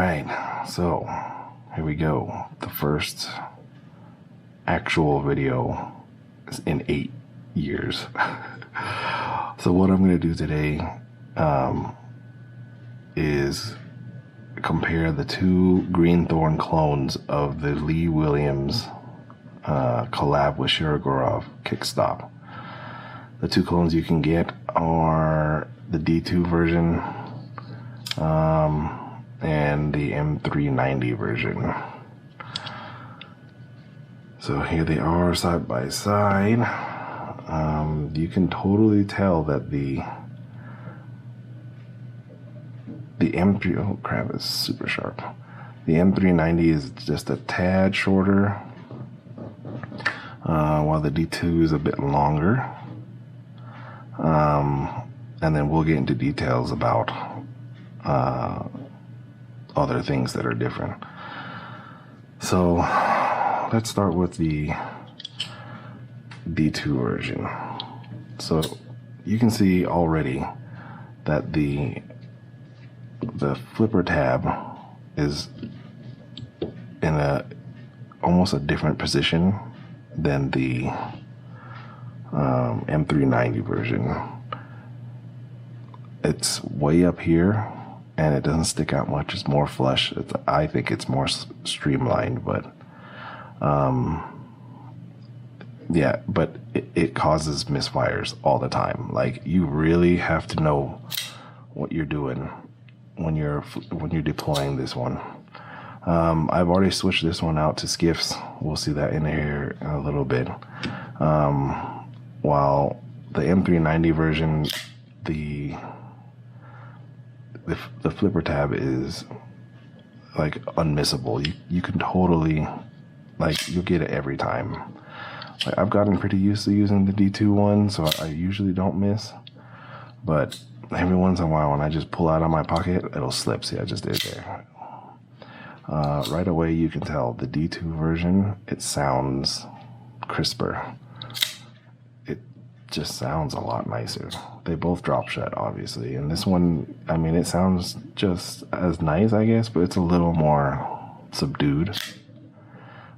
Alright, so here we go. The first actual video in 8 years. So what I'm going to do today is compare the two green Thorn clones of the Lee Williams collab with Shirogorov Kickstop. The two clones you can get are the D2 version and the M390 version. So here they are side by side. You can totally tell that the M3, oh crap, it's super sharp. The M390 is just a tad shorter, while the D2 is a bit longer. And then we'll get into details about other things that are different. So let's start with the D2 version. So you can see already that the flipper tab is in almost a different position than the M390 version. It's way up here and it doesn't stick out much. It's more flush. I think it's more streamlined, but yeah, but it causes misfires all the time. Like, you really have to know what you're doing when you're deploying this one. I've already switched this one out to skiffs. We'll see that in here in a little bit. While the M390 version, the flipper tab is like unmissable. You can totally, like, you'll get it every time. Like, I've gotten pretty used to using the D2 one, so I usually don't miss. But every once in a while, when I just pull out of my pocket, it'll slip. See, I just did there. Right away, you can tell the D2 version, it sounds crisper. It just sounds a lot nicer. They both drop shut, obviously. And this one, I mean, it sounds just as nice, I guess, but it's a little more subdued.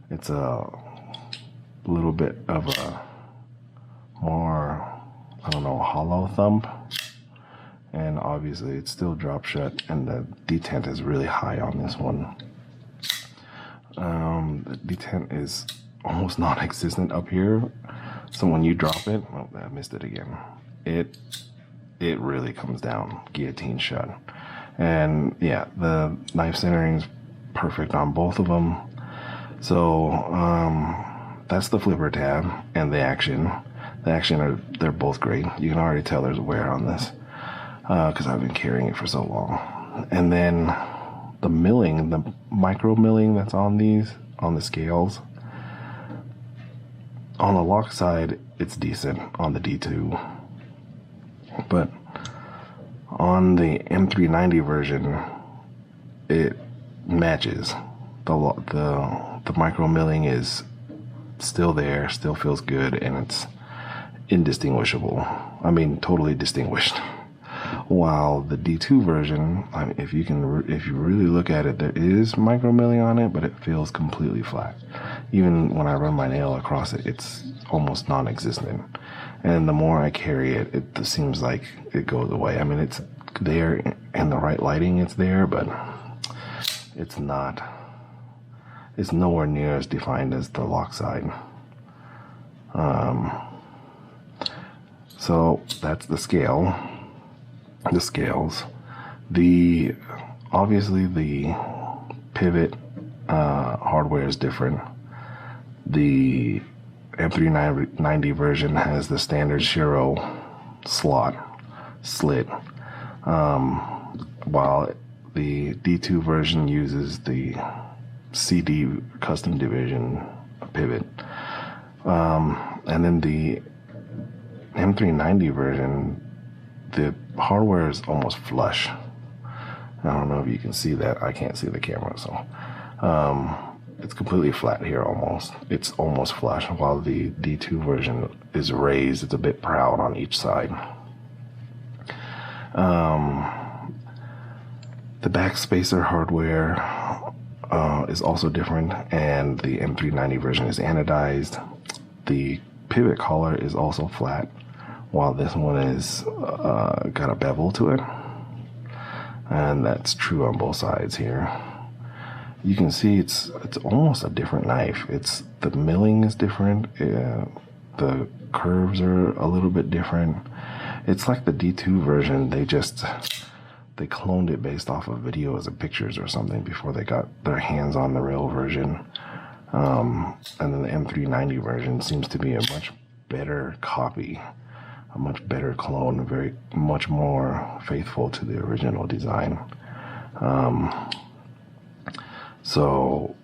It's a little bit of a more, I don't know, hollow thump. And obviously it's still drop shut, and the detent is really high on this one. The detent is almost non-existent up here. So when you drop it, oh, I missed it again. It really comes down guillotine shut. And yeah, the knife centering's perfect on both of them. So that's the flipper tab and the action. The action they're both great. You can already tell there's wear on this because I've been carrying it for so long. And then the milling, the micro milling that's on these, on the scales. On the lock side, it's decent on the D2, but on the M390 version, it matches. The micro milling is still there, still feels good, and it's indistinguishable. I mean, totally distinguished. While the D2 version, I mean, if you really look at it, there is micro milling on it, but it feels completely flat. Even when I run my nail across it, it's almost non-existent. And the more I carry it, it seems like it goes away. I mean, it's there in the right lighting, it's there, but it's not. It's nowhere near as defined as the lock side. So that's the scale. The scales. Obviously the pivot hardware is different. The M390 version has the standard Shiro slit, while the D2 version uses the CD custom division pivot. And then the M390 version, the hardware is almost flush. I don't know if you can see that. I can't see the camera, so it's completely flat here almost. It's almost flush, while the D2 version is raised. It's a bit proud on each side. The back spacer hardware is also different, and the M390 version is anodized. The pivot collar is also flat, while this one is got a bevel to it, and that's true on both sides here. You can see it's almost a different knife. The milling is different. The curves are a little bit different. It's like the D2 version. They cloned it based off of videos and pictures or something before they got their hands on the real version. And then the M390 version seems to be a much better copy, a much better clone, very much more faithful to the original design. So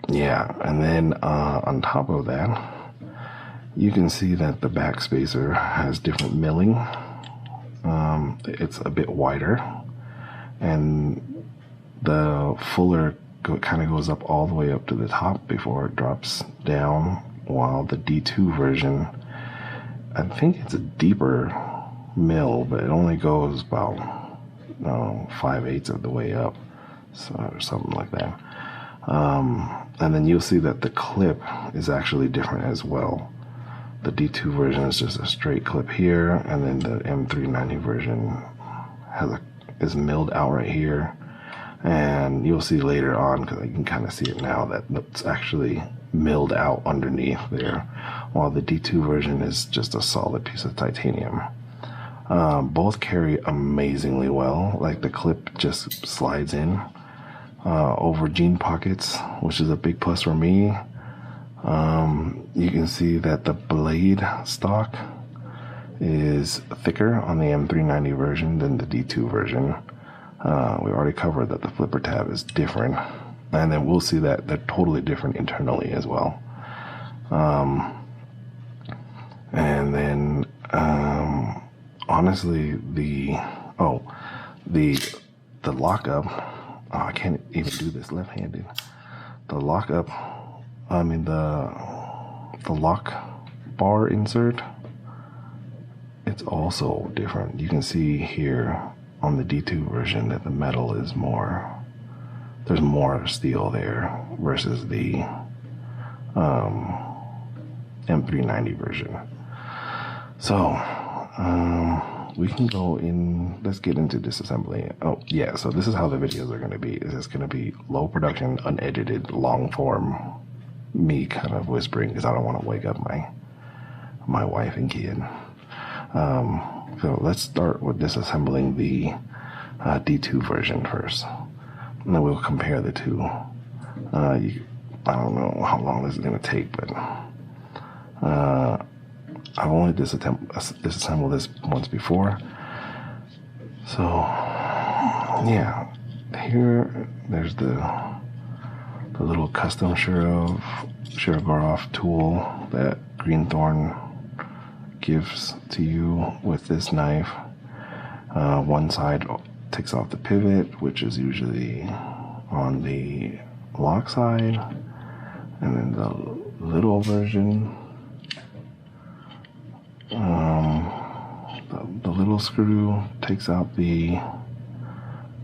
yeah, and then on top of that, you can see that the back spacer has different milling. It's a bit wider, and the fuller kind of goes up all the way up to the top before it drops down, while the D2 version, I think it's a deeper mill, but it only goes about 5/8 of the way up, or something like that. And then you'll see that the clip is actually different as well. The D2 version is just a straight clip here, and then the M390 version is milled out right here. And you'll see later on, because you can kind of see it now, that it's actually milled out underneath there, while the D2 version is just a solid piece of titanium. Both carry amazingly well. Like, the clip just slides in over jean pockets, which is a big plus for me. You can see that the blade stock is thicker on the M390 version than the D2 version. We already covered that the flipper tab is different, and then we'll see that they're totally different internally as well. And then honestly, the lockup, I can't even do this left-handed. The lockup, the lock bar insert, it's also different. You can see here on the D2 version that the metal is there's more steel there versus the M390 version. So we can go in, let's get into disassembly. Oh yeah, so this is how the videos are going to be. This is going to be low production, unedited, long form, me kind of whispering because I don't want to wake up my wife and kid. So let's start with disassembling the D2 version first, and then we'll compare the two. I don't know how long this is going to take, but I've only disassembled this once before. So yeah, here there's the little custom Shirogorov tool that Green Thorn gives to you with this knife. One side takes off the pivot, which is usually on the lock side, and then the little version, the little screw takes out the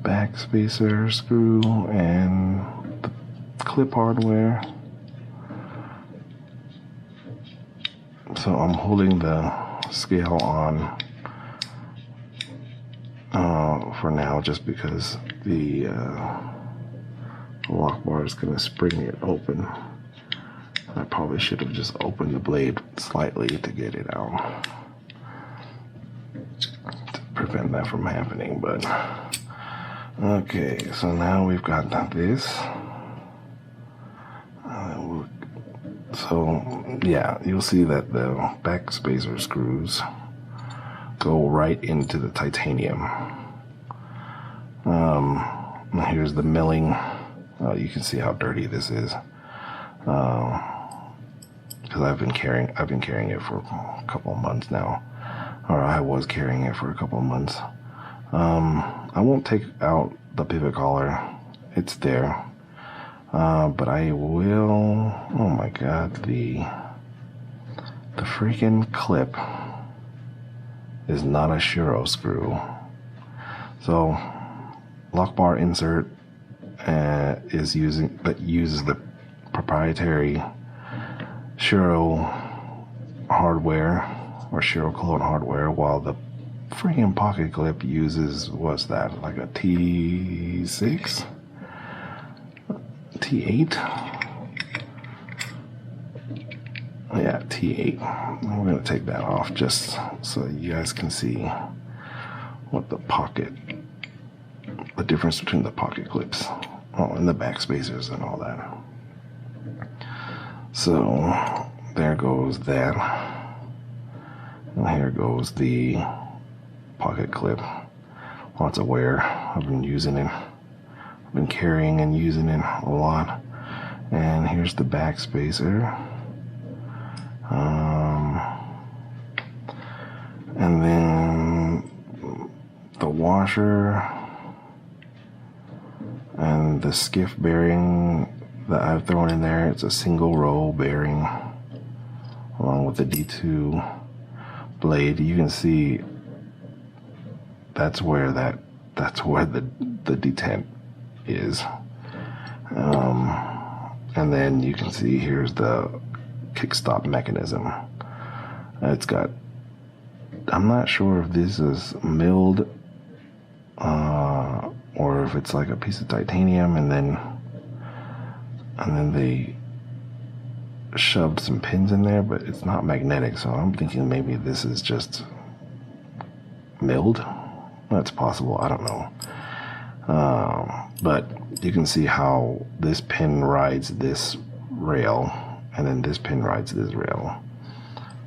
back spacer screw and the clip hardware. So I'm holding the scale on for now, just because the lock bar is going to spring it open. I probably should have just opened the blade slightly to get it out, to prevent that from happening. But okay, so now we've got this. So yeah, you'll see that the back spacer screws go right into the titanium. Here's the milling. You can see how dirty this is, because I've been carrying it for a couple of months now, or I was carrying it for a couple of months. I won't take out the pivot collar; it's there. But I will. Oh my god, the freaking clip is not a Shiro screw. So lock bar insert uses the proprietary Shiro hardware or Shiro clone hardware, while the freaking pocket clip uses, what's that, like a T6? T8? Yeah, T8. We're going to take that off just so you guys can see what the difference between the pocket clips, and the back spacers and all that. So there goes that. And here goes the pocket clip. Lots of wear. I've been using it. I've been carrying and using it a lot. And here's the back spacer. And then the washer and the skiff bearing that I've thrown in there. It's a single row bearing along with the D2 blade. You can see that's where the detent is. And then you can see here's the kickstop mechanism. It's got, I'm not sure if this is milled or if it's like a piece of titanium and then they shoved some pins in there, but it's not magnetic, so I'm thinking maybe this is just milled. That's possible, I don't know. But you can see how this pin rides this rail and then this pin rides this rail,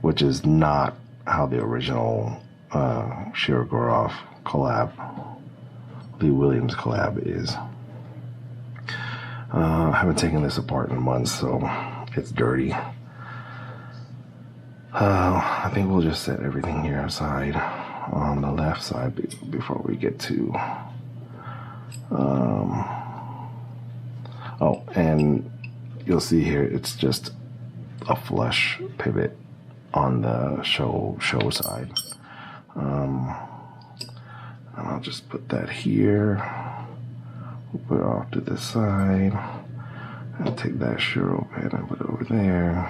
which is not how the original Shirogorov collab, Lee Williams collab is. I haven't taken this apart in months, so it's dirty. I think we'll just set everything here aside on the left side before we get to oh, and you'll see here it's just a flush pivot on the show side. And I'll just put that here. We'll put it off to the side. And take that Shiro pin and put it over there.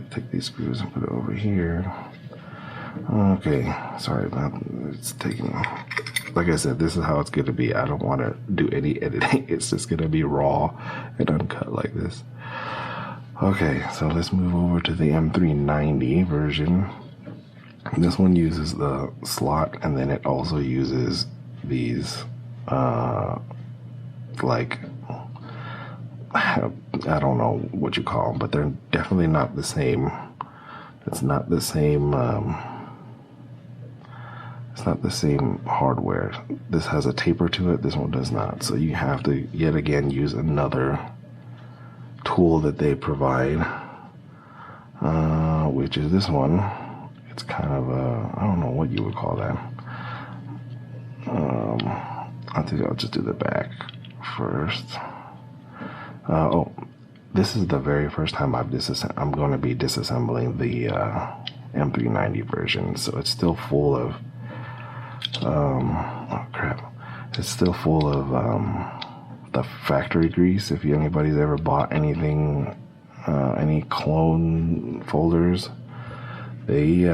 Take these screws and put it over here. Okay, sorry about it's taking. Like I said, this is how it's going to be. I don't want to do any editing. It's just going to be raw and uncut like this. Okay, so let's move over to the M390 version. This one uses the slot, and then it also uses these, like, I don't know what you call them, but they're definitely not the same. It's not the same, it's not the same hardware. This has a taper to it, this one does not. So you have to, yet again, use another tool that they provide, which is this one. It's kind of a, I don't know what you would call that. I think I'll just do the back first. Oh, this is the very first time I'm going to be disassembling the M390 version, so it's still full of, oh crap, it's still full of the factory grease. If anybody's ever bought anything, any clone folders, they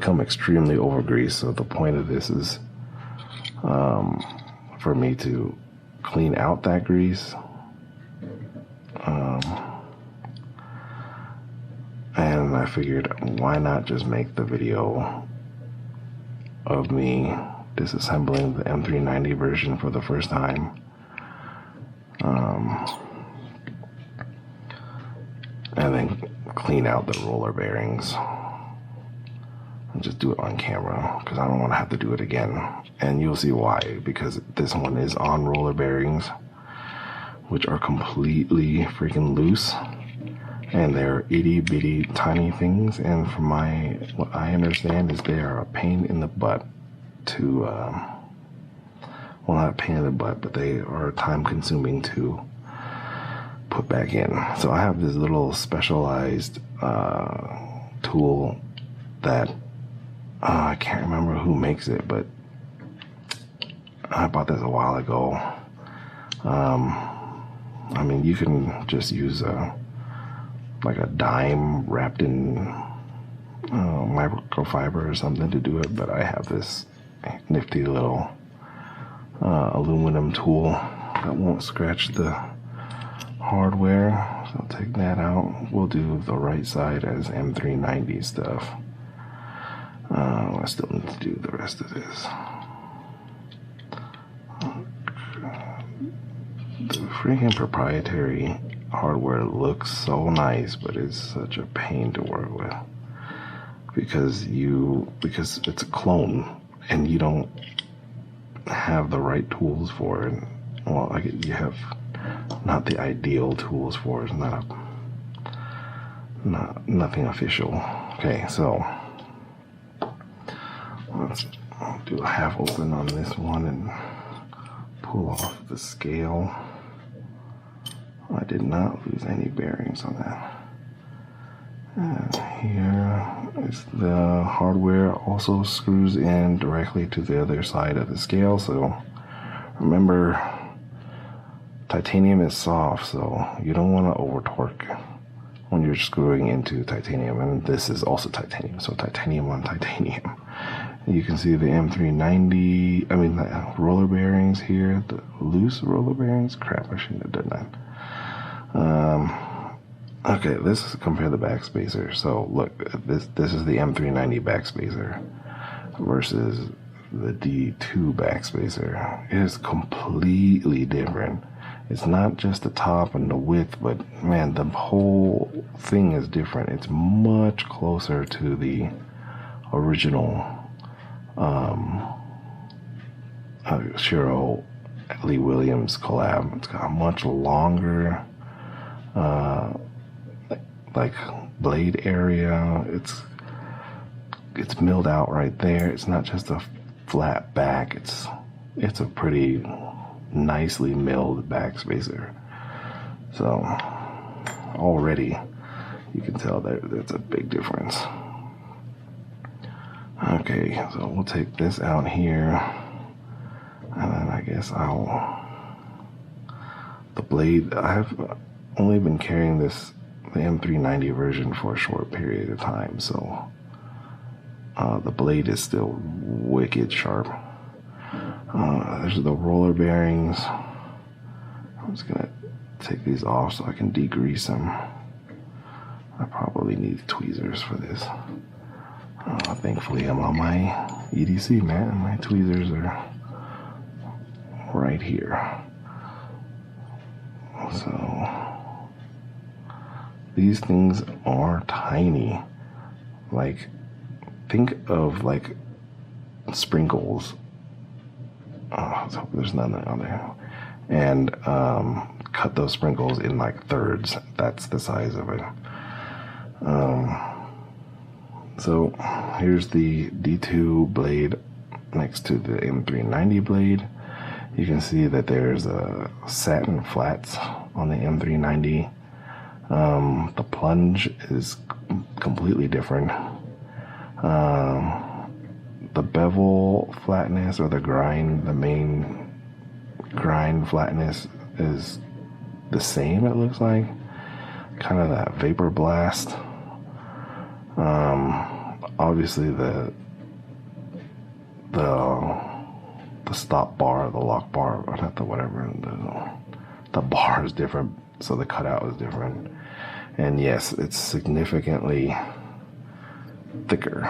come extremely over greased. So the point of this is for me to clean out that grease. And I figured, why not just make the video of me disassembling the M390 version for the first time. And then clean out the roller bearings and just do it on camera, because I don't want to have to do it again. And you'll see why, because this one is on roller bearings, which are completely freaking loose, and they're itty bitty tiny things, and from what I understand is they are a pain in the butt to well, not a pain in the butt, but they are time consuming to put back in. So I have this little specialized tool that I can't remember who makes it, but I bought this a while ago. I mean, you can just use like a dime wrapped in microfiber or something to do it, but I have this nifty little aluminum tool that won't scratch the hardware. So I'll take that out. We'll do the right side as M390 stuff. I still need to do the rest of this. The freaking proprietary hardware looks so nice, but it's such a pain to work with because it's a clone and you don't have the right tools for it. Well, like you have not the ideal tools for it. It's nothing official. Okay, so let's do a half open on this one and pull off the scale. I did not lose any bearings on that. And here is the hardware, also screws in directly to the other side of the scale. So remember, titanium is soft, so you don't want to over torque when you're screwing into titanium. And this is also titanium, so titanium on titanium. You can see the M390, I mean the roller bearings here, the loose roller bearings. Crap, I shouldn't have done that. Okay, let's compare the backspacer. So look, this is the M390 backspacer versus the D2 backspacer. It is completely different. It's not just the top and the width, but man, the whole thing is different. It's much closer to the original Shiro Lee Williams collab. It's got a much longer like blade area. It's milled out right there. It's not just a flat back. It's a pretty nicely milled backspacer. So already you can tell there's a big difference. Okay, so we'll take this out here, and then I guess the blade, I've only been carrying the M390 version for a short period of time, so the blade is still wicked sharp. There's the roller bearings. I'm just gonna take these off so I can degrease them. I probably need tweezers for this. Thankfully I'm on my EDC, man. My tweezers are right here. So these things are tiny. Like, think of like sprinkles. Let's hope there's none on there. And cut those sprinkles in like thirds. That's the size of it. So here's the D2 blade next to the M390 blade. You can see that there's satin flats on the M390. The plunge is completely different. The bevel flatness, or the main grind flatness, is the same, it looks like. Kind of that vapor blast. Obviously the stop bar, the lock bar, or not the whatever, the bar is different, so the cutout is different. And yes, it's significantly thicker.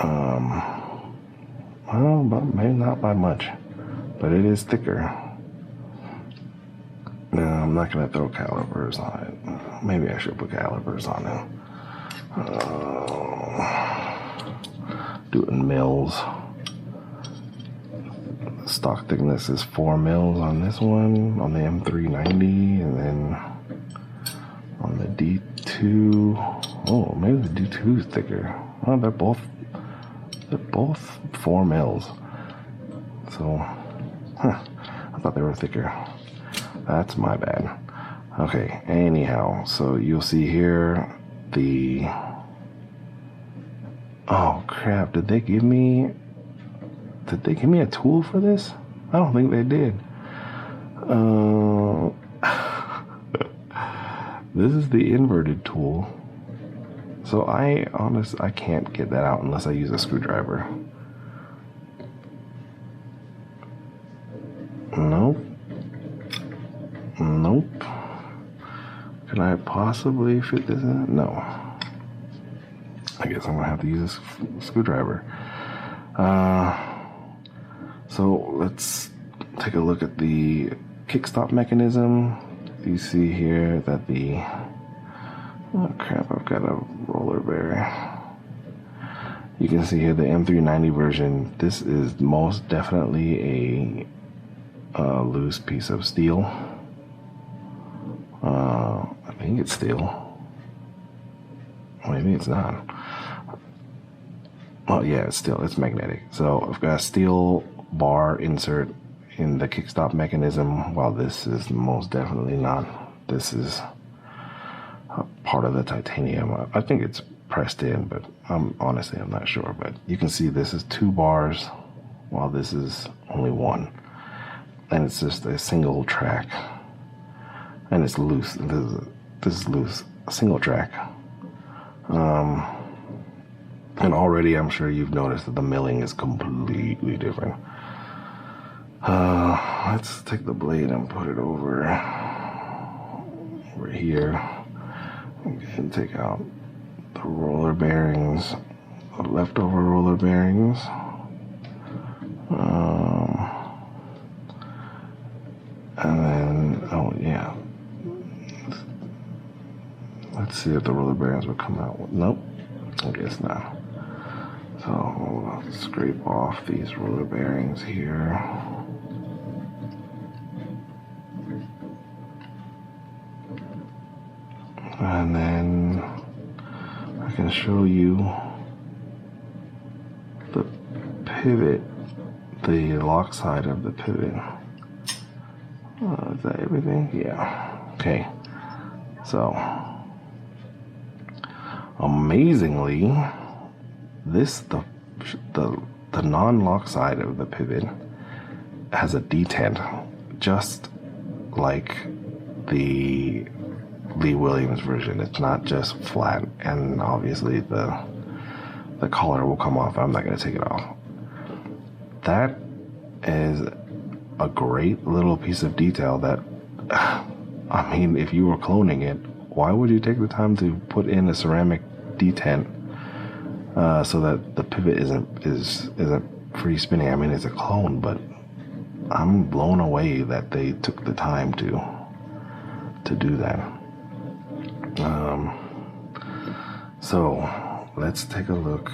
Well, but maybe not by much, but it is thicker. No, I'm not gonna throw calipers on it. Maybe I should put calipers on it. Do it in mils. The stock thickness is 4 mils on this one, on the M390, and then on the D2. Oh, maybe the D2 is thicker. Oh, they're both 4 mils. So, I thought they were thicker. That's my bad. Okay, anyhow, so you'll see here oh crap, did they give me Did they give me a tool for this? I don't think they did. This is the inverted tool. So I can't get that out unless I use a screwdriver. Nope. Nope. Can I possibly fit this in? No. I guess I'm gonna have to use a screwdriver. So let's take a look at the kickstop mechanism. You see here that the, oh crap, I've got a roller bearing. You can see here the M390 version. This is most definitely a loose piece of steel. I think it's steel. Maybe it's not. Oh yeah, it's steel. It's magnetic. So I've got a steel bar insert in the kickstop mechanism, while this is most definitely not. This is part of the titanium. I think it's pressed in, but honestly I'm not sure. But you can see this is 2 bars, while this is only 1, and it's just a single track, and it's loose. This is loose, a single track. And already I'm sure you've noticed that the milling is completely different. Let's take the blade and put it over here and take out the roller bearings, the leftover roller bearings. And then, oh yeah, let's see if the roller bearings will come out. Nope, I guess not. So I'll scrape off these roller bearings here. And then I can show you the pivot, the lock side of the pivot. Is that everything? Yeah. Okay. So, amazingly, the non-lock side of the pivot has a detent, just like the Lee Williams version. It's not just flat, and obviously the collar will come off. I'm not going to take it off. That is a great little piece of detail that, I mean, if you were cloning it, why would you take the time to put in a ceramic detent so that the pivot isn't free spinning? I mean, it's a clone, but I'm blown away that they took the time to do that. So let's take a look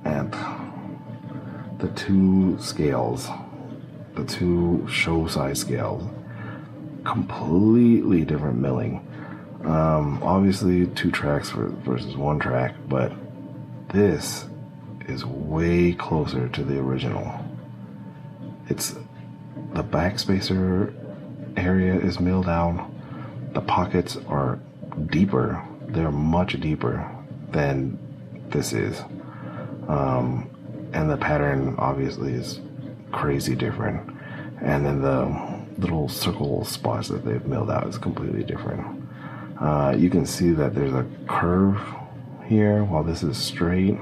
at the 2 scales, the 2 show size scales. Completely different milling. Obviously 2 tracks versus 1 track, but this is way closer to the original. It's the backspacer area is milled out. The pockets are deeper. They're much deeper than this is. And the pattern obviously is crazy different. And then the little circle spots that they've milled out is completely different. You can see that there's a curve here while this is straight.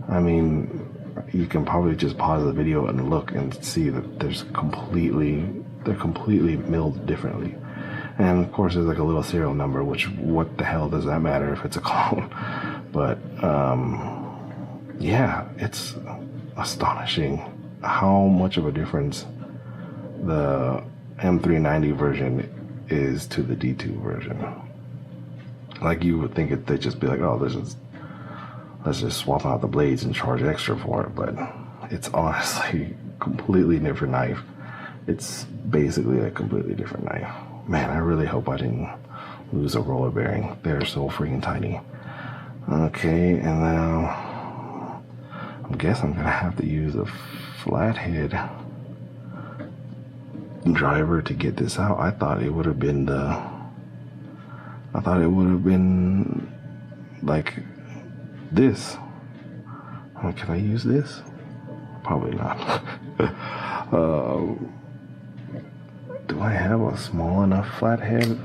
I mean, you can probably just pause the video and look and see that they're completely milled differently. And of course there's like a little serial number, which what the hell does that matter if it's a clone? But yeah, it's astonishing how much of a difference the M390 version is to the D2 version. Like, you would think they'd just be like, oh, let's just swap out the blades and charge extra for it, but it's honestly completely different knife. It's basically a completely different knife. Man, I really hope I didn't lose a roller bearing. They're so freaking tiny. Okay, and now I guess I'm gonna have to use a flathead driver to get this out. I thought it would have been like this. Can I use this? Probably not. Do I have a small enough flathead?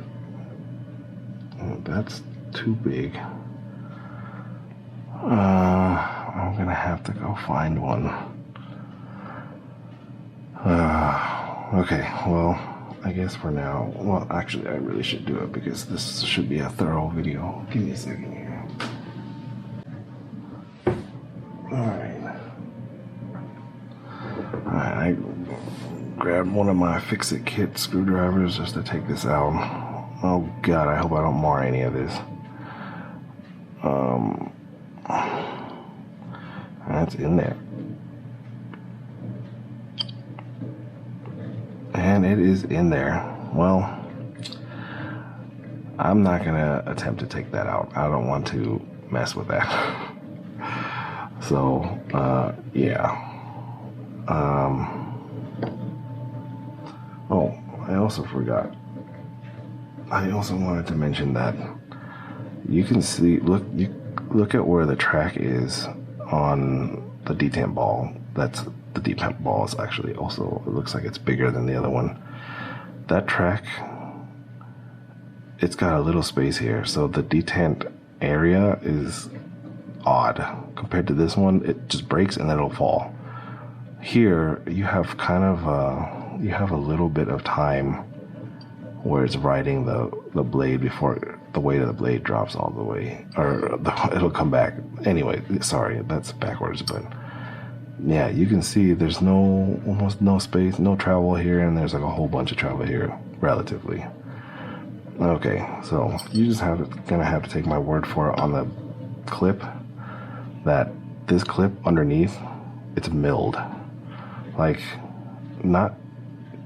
That's too big. I'm gonna have to go find one. Okay, well, I guess for now, well, actually, I really should do it because this should be a thorough video. Give me a second here. Alright, I grabbed one of my fix-it kit screwdrivers just to take this out. Oh god, I hope I don't mar any of this. That's in there. And it is in there. Well, I'm not gonna attempt to take that out. I don't want to mess with that. So, yeah. Oh, I also forgot. I also wanted to mention that you can see, look at where the track is on the detent ball. That's the detent ball is actually also, it looks like it's bigger than the other one. That track, it's got a little space here, so the detent area is odd compared to this one. It just breaks and then it'll fall. Here you have kind of you have a little bit of time where it's riding the blade before the weight of the blade drops all the way, or it'll come back. Anyway, sorry, that's backwards, but yeah, you can see there's almost no space, no travel here, and there's like a whole bunch of travel here, relatively. Okay, so you just gonna have to take my word for it on the clip that this clip underneath, it's milled. Like, not,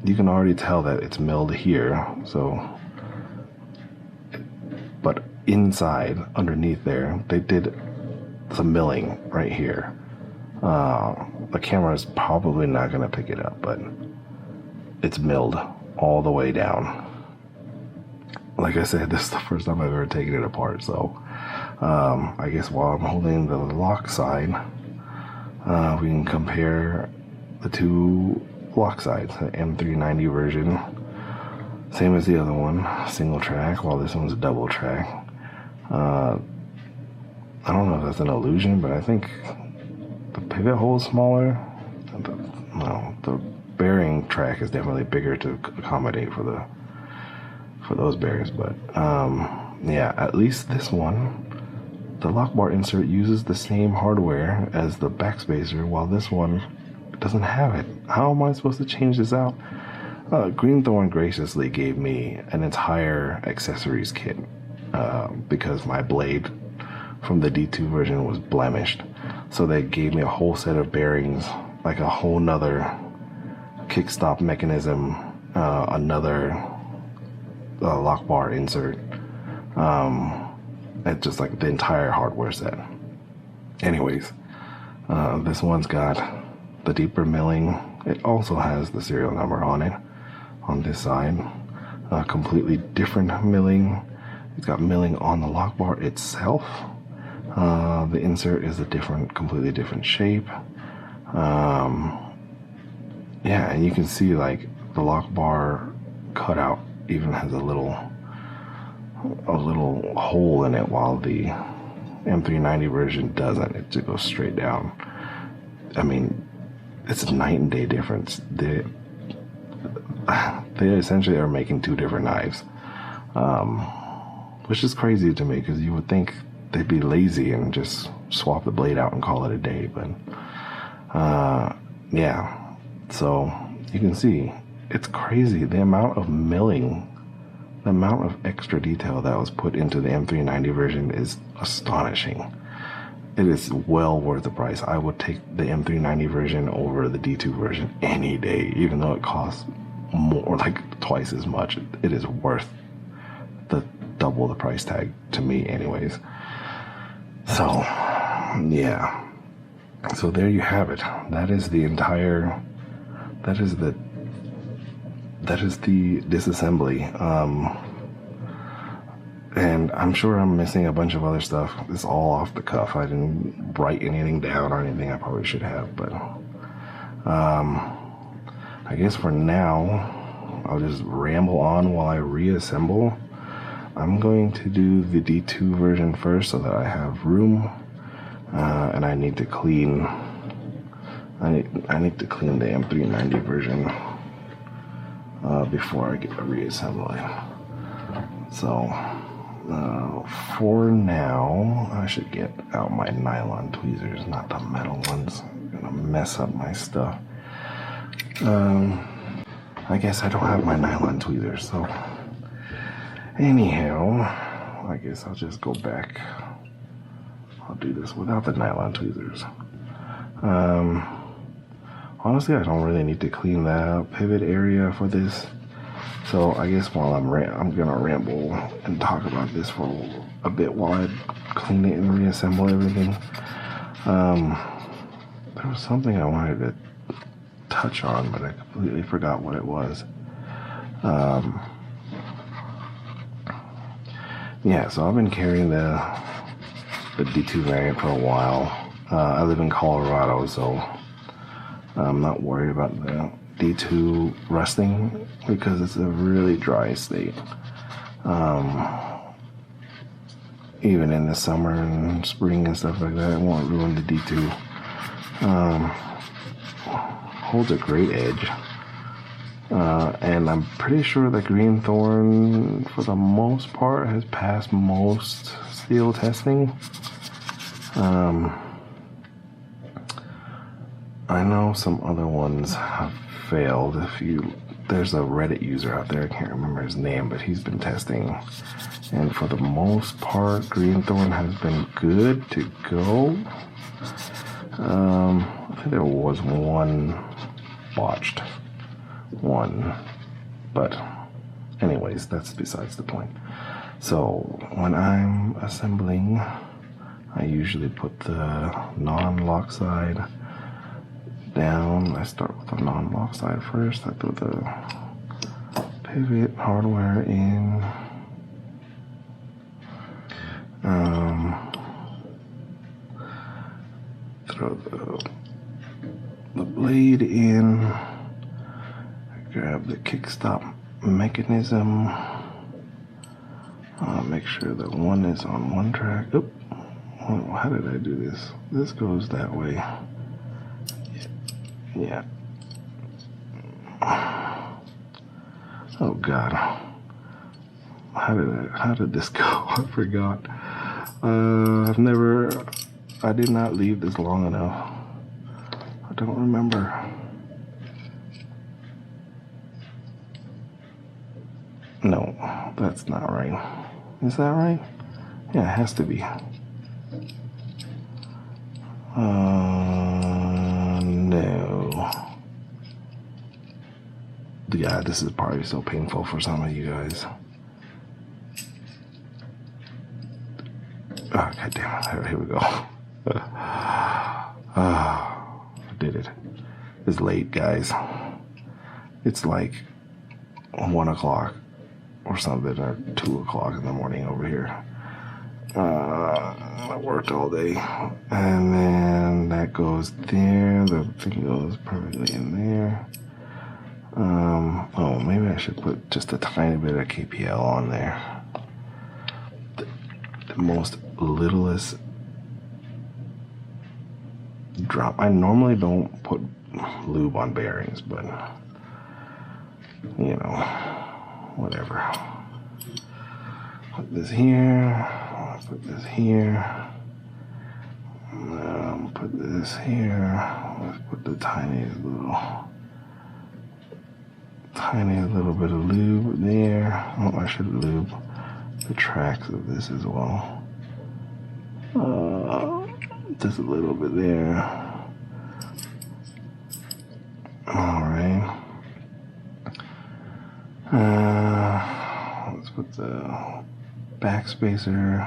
you can already tell that it's milled here, so, but inside, underneath there, they did some milling right here. The camera is probably not going to pick it up, but it's milled all the way down. Like I said, this is the first time I've ever taken it apart, so I guess while I'm holding the lock side, we can compare the two lock sides. The M390 version, same as the other one, single track, while this one's a double track. I don't know if that's an illusion, but I think the pivot hole is smaller. No, the bearing track is definitely bigger to accommodate for those bearings. But yeah, at least this one, the lock bar insert uses the same hardware as the backspacer, while this one doesn't have it. How am I supposed to change this out? Green Thorn graciously gave me an entire accessories kit because my blade from the D2 version was blemished. So they gave me a whole set of bearings, like a whole nother kickstop mechanism, another lock bar insert, and just like the entire hardware set. Anyways, this one's got the deeper milling. It also has the serial number on it on this side. Completely different milling. It's got milling on the lock bar itself. The insert is a completely different shape. Yeah, and you can see like the lock bar cutout even has a little hole in it, while the M390 version doesn't. It just goes straight down. I mean, it's a night and day difference. They essentially are making two different knives, which is crazy to me because you would think they'd be lazy and just swap the blade out and call it a day. But yeah, so you can see it's crazy the amount of milling, the amount of extra detail that was put into the M390 version is astonishing. It is well worth the price. I would take the M390 version over the D2 version any day, even though it costs more, like twice as much. It is worth the double the price tag to me anyways. So yeah, so there you have it. That is the disassembly. And I'm sure I'm missing a bunch of other stuff. It's all off the cuff. I didn't write anything down or anything I probably should have, but I guess for now, I'll just ramble on while I reassemble. I'm going to do the D2 version first so that I have room, and I need to clean. I need to clean the M390 version before I get to reassembling. So for now, I should get out my nylon tweezers, not the metal ones. I'm gonna mess up my stuff. I guess I don't have my nylon tweezers, so anyhow, I guess I'll just go back. I'll do this without the nylon tweezers. Honestly, I don't really need to clean the pivot area for this. So I guess while I'm gonna ramble and talk about this for a bit while I clean it and reassemble everything. There was something I wanted to touch on, but I completely forgot what it was. Yeah, so I've been carrying the D2 variant for a while. I live in Colorado, so I'm not worried about the D2 rusting because it's a really dry state. Even in the summer and spring and stuff like that, it won't ruin the D2. Holds a great edge. And I'm pretty sure the green Thorn, for the most part, has passed most steel testing. I know some other ones have failed. There's a Reddit user out there, I can't remember his name, but he's been testing. And for the most part, green Thorn has been good to go. I think there was one botched one, but anyways, that's besides the point. So when I'm assembling, I usually put the non-lock side down. I start with the non-lock side first. I throw the pivot hardware in. Throw the blade in. Grab the kickstop mechanism. Make sure that one is on one track. Oop. How did I do this? This goes that way. Yeah. Oh God. How did this go? I forgot. I did not leave this long enough. I don't remember. No, that's not right. Is that right? Yeah, it has to be. No. Yeah, this is probably so painful for some of you guys. Oh, God damn it. Here we go. I did it. It's late, guys. It's like 1 o'clock or something, or 2 o'clock in the morning over here. I worked all day, and then that goes there. The thing goes perfectly in there. Oh, maybe I should put just a tiny bit of KPL on there. The most littlest drop. I normally don't put lube on bearings, but you know, whatever. Put this here. Put this here. Put this here. Let's put the tiniest little bit of lube there. Oh, I should lube the tracks of this as well. Just a little bit there. Alright. Let's put the back spacer.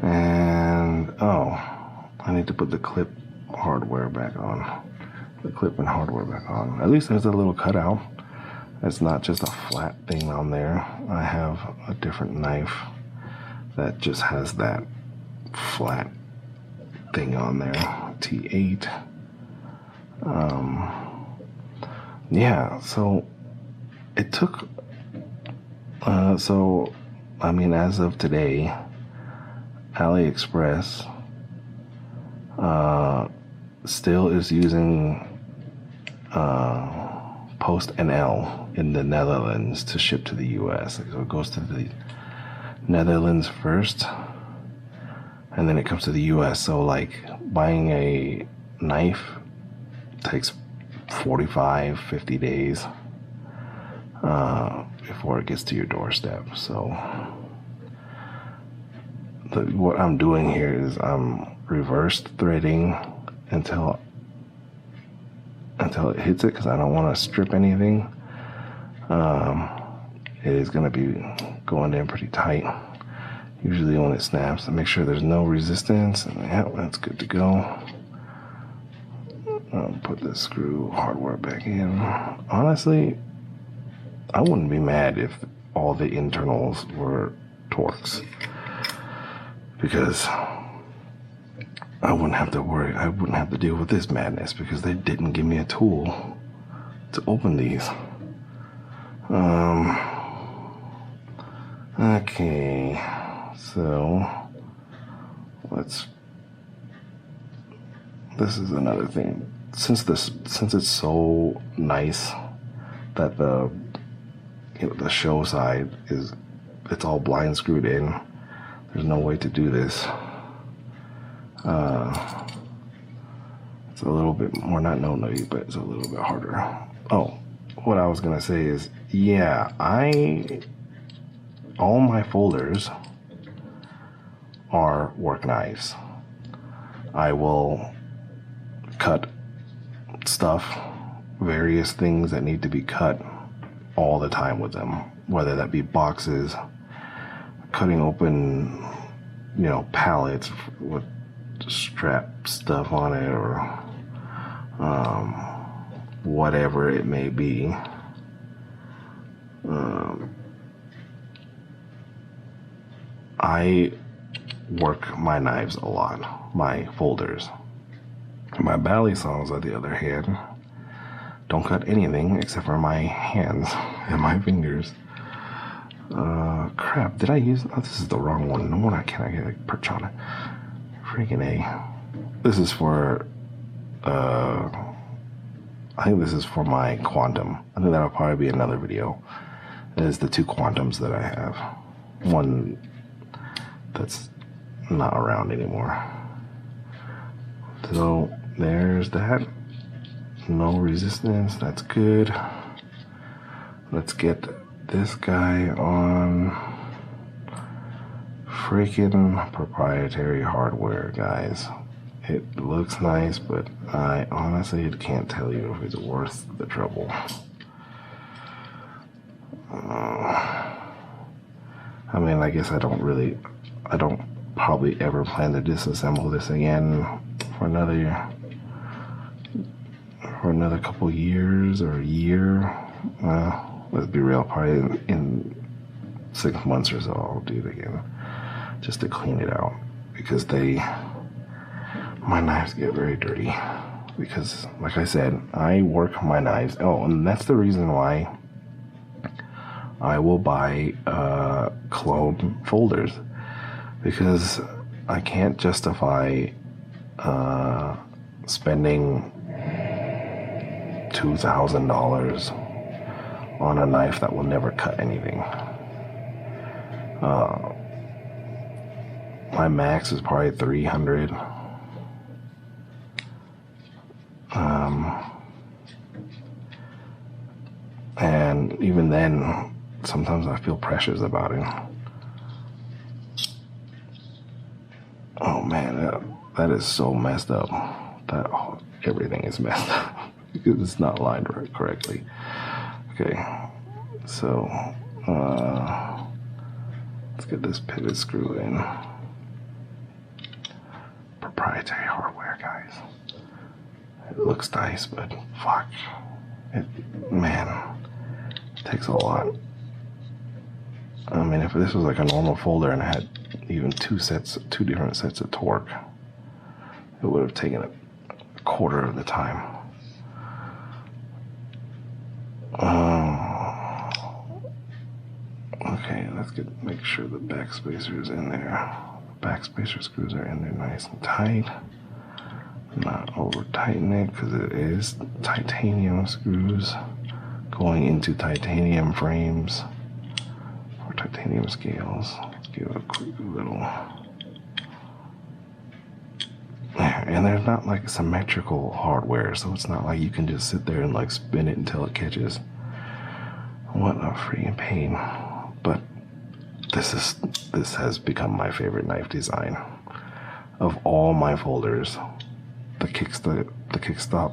And, oh, I need to put the clip hardware back on. The clip and hardware back on. At least there's a little cutout. It's not just a flat thing on there. I have a different knife that just has that flat thing on there. T8. Yeah, so it took, so, I mean, as of today, AliExpress still is using Post NL in the Netherlands to ship to the US. So it goes to the Netherlands first, and then it comes to the US. So like buying a knife takes 45, 50 days before it gets to your doorstep. So what I'm doing here is I'm reverse threading until it hits it, because I don't want to strip anything. It is going to be going in pretty tight. Usually when it snaps, I make sure there's no resistance, and yeah, that's good to go. I'll put the screw hardware back in. Honestly, I wouldn't be mad if all the internals were Torx, because I wouldn't have to worry. I wouldn't have to deal with this madness, because they didn't give me a tool to open these. Okay, so this is another thing. Since it's so nice that the show side it's all blind screwed in. There's no way to do this. It's a little bit more, not no-no-y, but it's a little bit harder. Oh, what I was gonna say is, yeah, all my folders are work knives. I will cut stuff, various things that need to be cut all the time with them, whether that be boxes, cutting open, pallets with strap stuff on it, or whatever it may be. I work my knives a lot, my folders. My bally saws, on the other hand, don't cut anything except for my hands and my fingers. Crap, did I use... Oh, this is the wrong one. No one, can I get a perch on it? Freaking A. This is for... I think this is for my quantum. I think that'll probably be another video. It is the two quantums that I have. One that's not around anymore. So there's that. No resistance, that's good. Let's get this guy on freaking proprietary hardware, guys. It looks nice, but I honestly can't tell you if it's worth the trouble. I mean, I guess I don't probably ever plan to disassemble this again for another couple years or a year. Let's be real, probably in 6 months or so I'll do it again, just to clean it out, because my knives get very dirty, because like I said, I work my knives. Oh, and that's the reason why I will buy clone folders, because I can't justify spending $2,000 on a knife that will never cut anything. My max is probably $300. And even then, sometimes I feel precious about it. Oh man, that is so messed up. Everything is messed up because it's not lined correctly. Okay, so let's get this pivot screw in. Proprietary hardware, guys. It looks nice, but fuck, it takes a lot. I mean, if this was like a normal folder and I had even two different sets of torque, it would have taken a quarter of the time. Okay, let's make sure the back spacer is in there. The back spacer screws are in there nice and tight. Not over tighten it because it is titanium screws going into titanium frames or titanium scales. Let's give it a quick little there. And there's not like symmetrical hardware, so it's not like you can just sit there and like spin it until it catches. What a freaking pain. But this has become my favorite knife design. Of all my folders, the Kickstop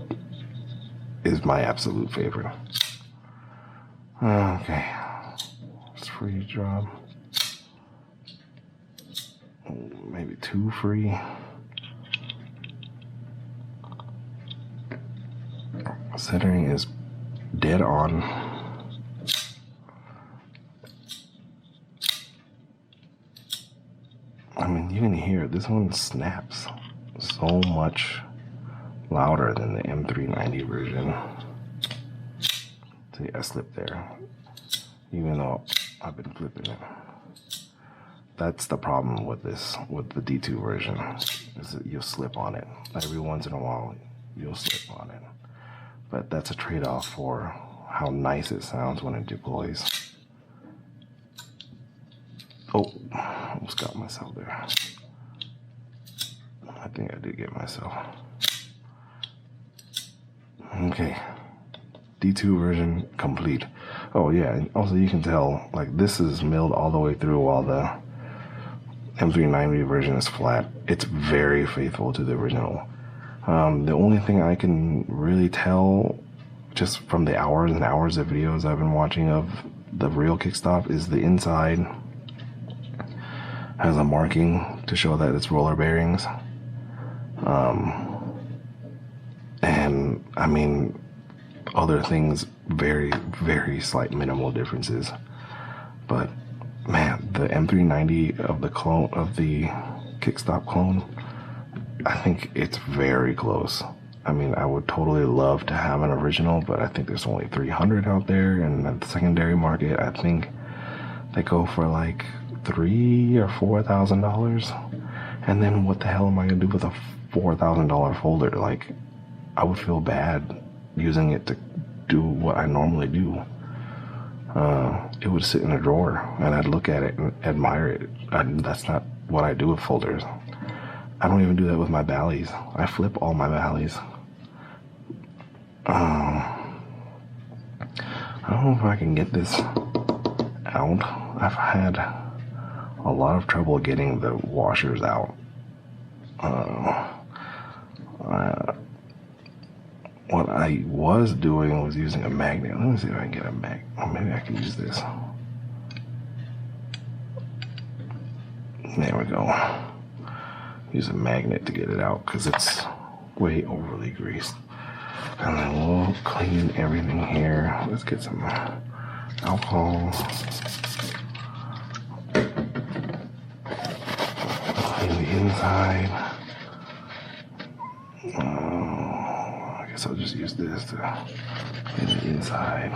is my absolute favorite. Okay, it's free drop. Maybe 2 free. Centering is dead on. I mean, you can hear this one snaps so much louder than the M390 version. See, I slipped there, even though I've been flipping it. That's the problem with this, with the D2 version, is that you'll slip on it. Every once in a while, you'll slip on it. But that's a trade-off for how nice it sounds when it deploys. Oh, almost got myself there. I think I did get myself. Okay, D2 version complete. Oh yeah, and also you can tell, like, this is milled all the way through while the M390 version is flat. It's very faithful to the original. The only thing I can really tell just from the hours and hours of videos I've been watching of the real Kickstop is the inside has a marking to show that it's roller bearings. And I mean, other things, very, very slight minimal differences. But man, the M390 of the clone, of the Kickstop clone, I think it's very close. I mean, I would totally love to have an original, but I think there's only 300 out there, and at the secondary market, I think they go for like $3,000 or $4,000. And then what the hell am I gonna do with a $4,000 folder? Like, I would feel bad using it to do what I normally do. It would sit in a drawer, and I'd look at it and admire it. That's not what I do with folders. I don't even do that with my Bally's. I flip all my Bally's. I don't know if I can get this out. I've had a lot of trouble getting the washers out. What I was doing was using a magnet. Let me see if I can get a magnet. Oh, maybe I can use this. There we go. Use a magnet to get it out because it's way overly greased. And then we'll clean everything here. Let's get some alcohol. Clean the inside. I guess I'll just use this to clean the inside.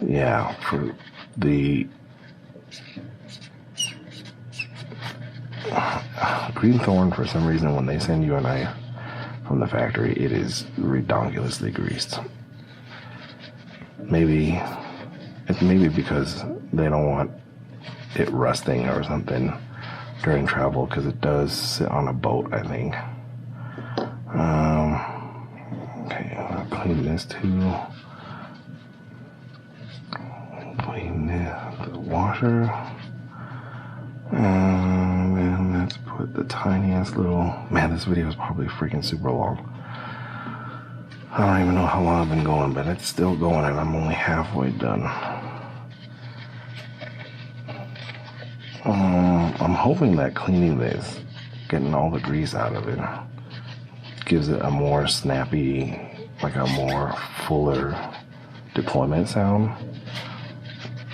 Yeah, for the green Thorn, for some reason, when they send you a knife from the factory, it is redonkulously greased. Maybe because they don't want it rusting or something during travel, because it does sit on a boat, I think. Okay, I'll clean this too. Clean the washer. And then let's put the tiniest little... Man, this video is probably freaking super long. I don't even know how long I've been going, but it's still going and I'm only halfway done. I'm hoping that cleaning this, getting all the grease out of it, gives it a more snappy, like a more fuller deployment sound.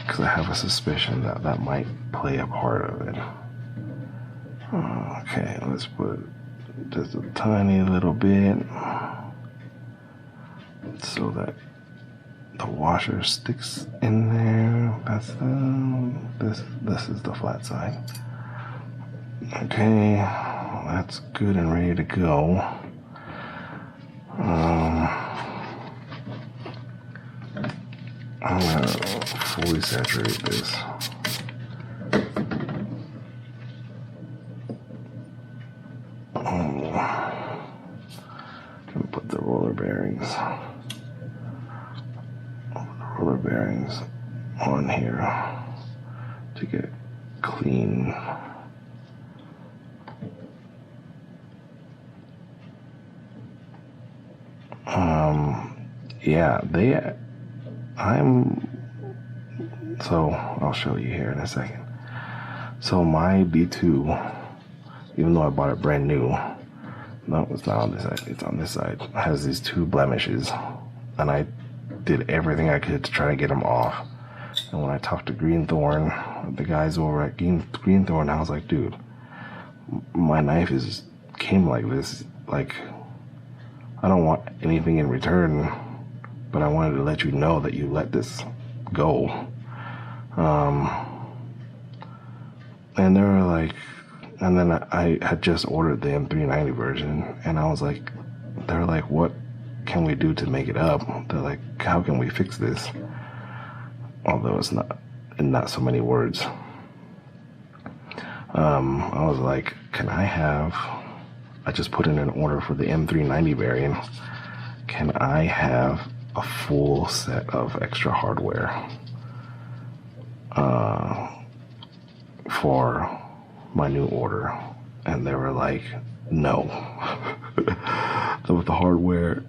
Because I have a suspicion that that might play a part of it. Okay, let's put just a tiny little bit. so that the washer sticks in there. That's this is the flat side. Okay, that's good and ready to go. I'm gonna fully saturate this. And put the roller bearings on here to get clean. Yeah, so I'll show you here in a second. So my D2, even though I bought it brand new, no, it's not on this side, it's on this side, has these 2 blemishes, and I did everything I could to try to get them off. And when I talked to Thorn, the guys over at Thorn, I was like, dude, my knife came like this, like, I don't want anything in return, but I wanted to let you know that you let this go. And they were like, and then I had just ordered the M390 version, and I was like, they're like, what can we do to make it up? They're like, how can we fix this? Although it's not in not so many words. I was like, I just put in an order for the M390 variant. Can I have a full set of extra hardware for my new order? And they were like, no. The hardware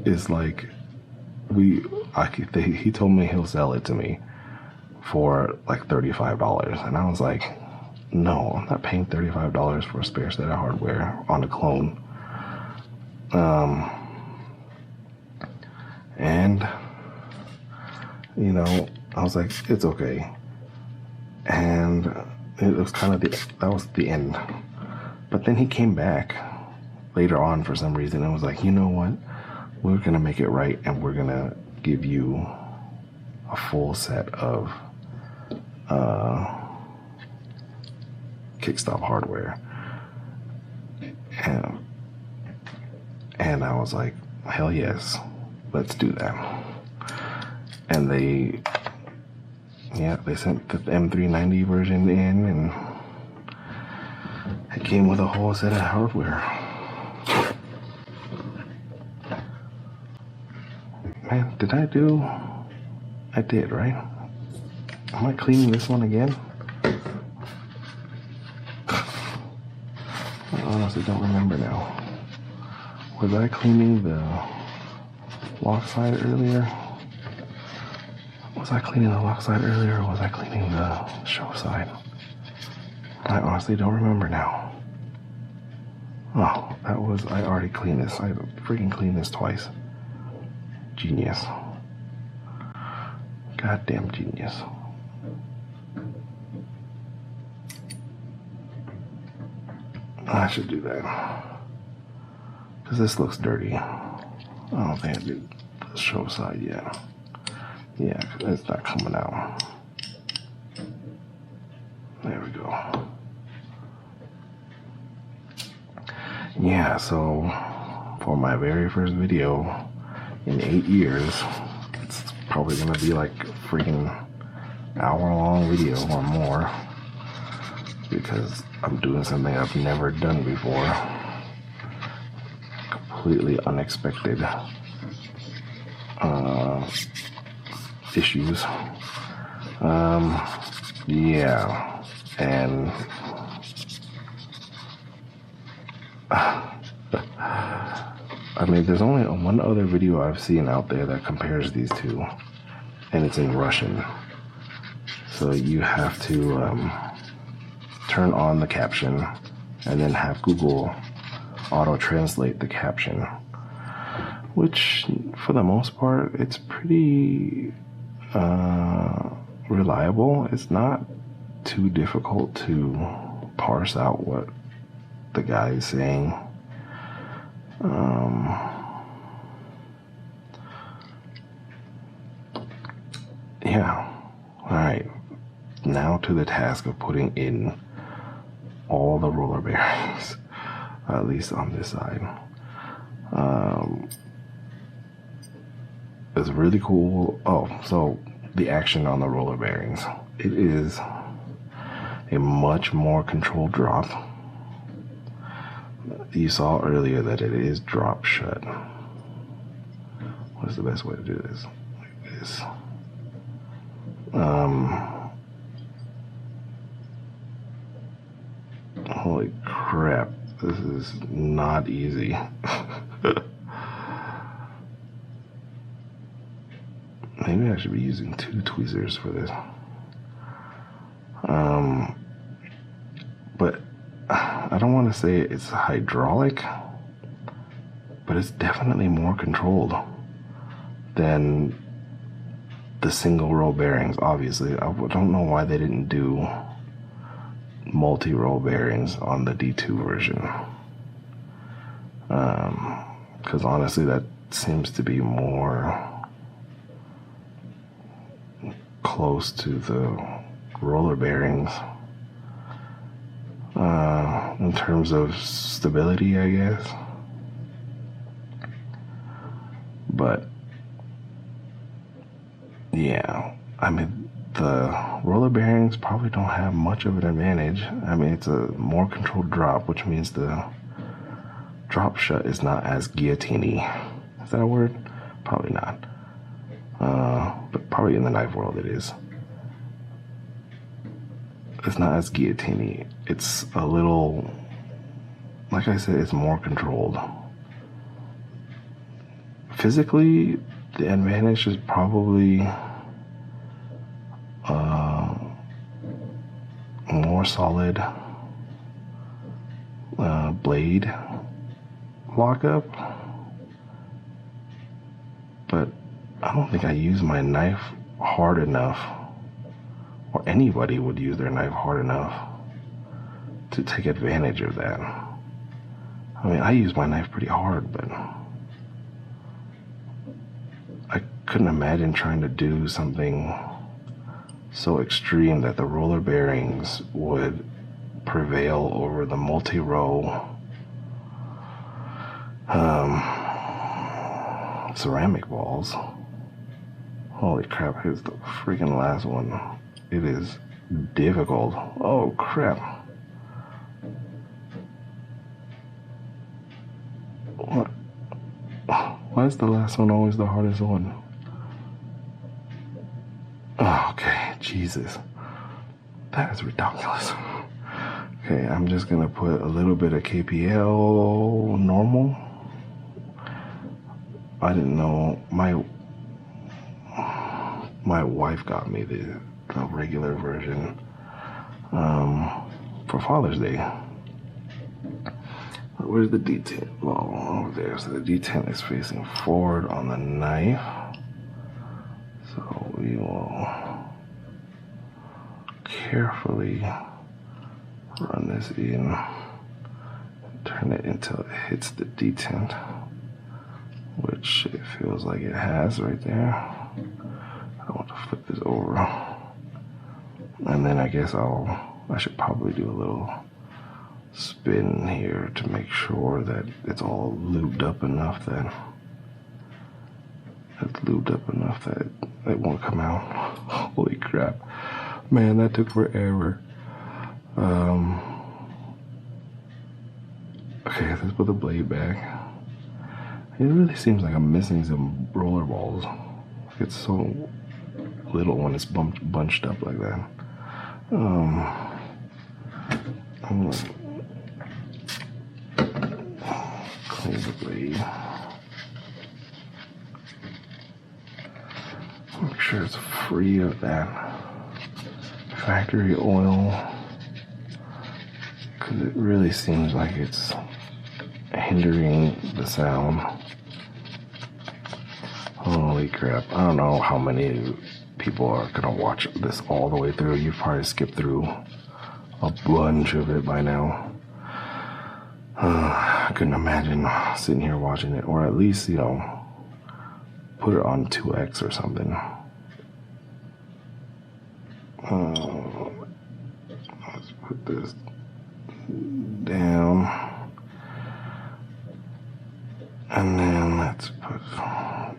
is like, he told me he'll sell it to me for like $35, and I was like, no, I'm not paying $35 for a spare set of hardware on a clone. And you know, I was like, it's okay. And it was kind of that was the end. But then he came back later on for some reason and was like, you know what? We're gonna make it right, and we're gonna give you a full set of Kickstop hardware. And I was like, hell yes, let's do that. And they sent the M390 version in, and it came with a whole set of hardware. Man, I did, right? Am I cleaning this one again? I honestly don't remember now. Was I cleaning the lock side earlier? Was I cleaning the lock side earlier, or was I cleaning the show side? I honestly don't remember now. Oh, I already cleaned this. I freaking cleaned this twice. Genius. Goddamn genius. I should do that. Because this looks dirty. I don't think I did the show side yet. Yeah, it's not coming out. There we go. Yeah, so for my very first video in 8 years, it's probably gonna be like a freaking hour-long video or more, because I'm doing something I've never done before. Completely unexpected issues. Yeah, and I mean, there's only one other video I've seen out there that compares these two, and it's in Russian. So you have to turn on the caption and then have Google auto-translate the caption, which for the most part, it's pretty reliable. It's not too difficult to parse out what the guy is saying. yeah. Alright. Now to the task of putting in all the roller bearings. At least on this side. It's really cool. Oh, so the action on the roller bearings. It is a much more controlled drop. You saw earlier that it is drop shut. What's the best way to do this? Like this. Holy crap, this is not easy. Maybe I should be using 2 tweezers for this. But I don't want to say it's hydraulic, but it's definitely more controlled than the single row bearings. Obviously, I don't know why they didn't do multi-row bearings on the D2 version. Because honestly, that seems to be more close to the roller bearings in terms of stability, I guess. But yeah, I mean, the roller bearings probably don't have much of an advantage. I mean, it's a more controlled drop, which means the drop shut is not as guillotine-y. Is that a word? Probably not. But probably in the knife world it is. It's not as guillotine-y. It's a little, like I said, it's more controlled. Physically, the advantage is probably more solid blade lockup, but I don't think I use my knife hard enough, or anybody would use their knife hard enough to take advantage of that. I mean, I use my knife pretty hard, but I couldn't imagine trying to do something so extreme that the roller bearings would prevail over the multi-row ceramic balls. Holy crap, here's the freaking last one. It is difficult. Oh crap. What? Why is the last one always the hardest one? Oh, okay, Jesus. That is ridiculous. Okay, I'm just gonna put a little bit of KPL normal. I didn't know, my wife got me the regular version for Father's Day. Where's the detent? Well, over there. So the detent is facing forward on the knife. So we will carefully run this in, turn it until it hits the detent, which it feels like it has right there. I want to flip this over, and then I guess I should probably do a little spin here to make sure that it's all lubed up enough that it won't come out. Holy crap, man, that took forever. Okay, let's put the blade back. It really seems like I'm missing some roller balls. It's so little when it's bunched up like that. I'm gonna clean the blade. Make sure it's free of that factory oil, because it really seems like it's hindering the sound. Holy crap. I don't know how many people are gonna watch this all the way through. You've probably skipped through a bunch of it by now. I couldn't imagine sitting here watching it, or at least, you know, put it on 2x or something. Let's put this down. And then let's put